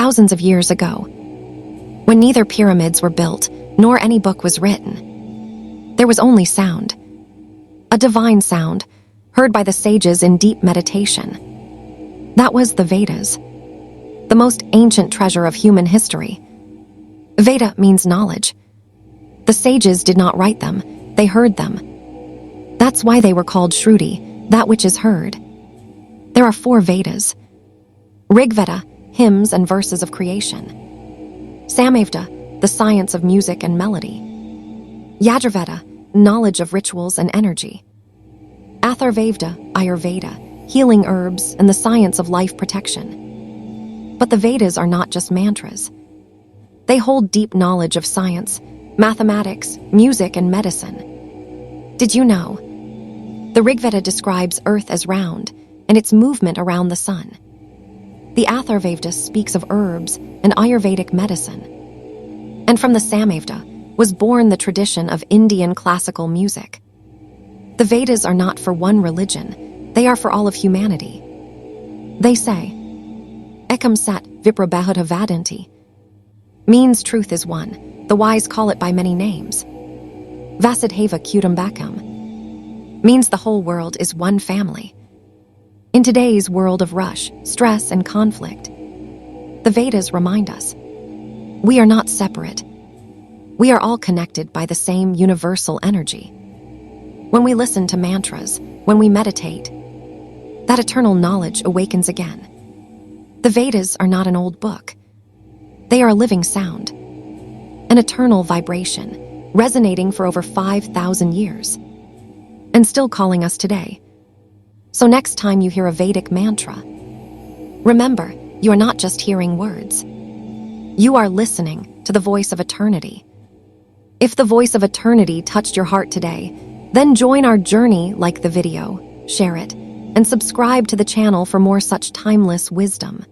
thousands of years ago, when neither pyramids were built nor any book was written. There was only sound, a divine sound, heard by the sages in deep meditation. That was the Vedas, the most ancient treasure of human history. Veda means knowledge. The sages did not write them, they heard them. That's why they were called Shruti, that which is heard. There are 4 Vedas: Rigveda, hymns and verses of creation; Samaveda, the science of music and melody; Yajurveda, knowledge of rituals and energy; Atharvaveda, Ayurveda, healing herbs and the science of life protection. But the Vedas are not just mantras. They hold deep knowledge of science, mathematics, music, and medicine. Did you know? The Rigveda describes Earth as round and its movement around the sun. The Atharvaveda speaks of herbs and Ayurvedic medicine. And from the Samaveda was born the tradition of Indian classical music. The Vedas are not for one religion, they are for all of humanity. They say, Ekam Sat Viprabhahuta Vadanti, means truth is one, the wise call it by many names. Vasudhaiva Kutumbakam means the whole world is one family. In today's world of rush, stress, and conflict, the Vedas remind us, we are not separate. We are all connected by the same universal energy. When we listen to mantras, when we meditate, that eternal knowledge awakens again. The Vedas are not an old book. They are a living sound, an eternal vibration, resonating for over 5,000 years, and still calling us today. So next time you hear a Vedic mantra, remember, you are not just hearing words. You are listening to the voice of eternity. If the voice of eternity touched your heart today, then join our journey, like the video, share it, and subscribe to the channel for more such timeless wisdom.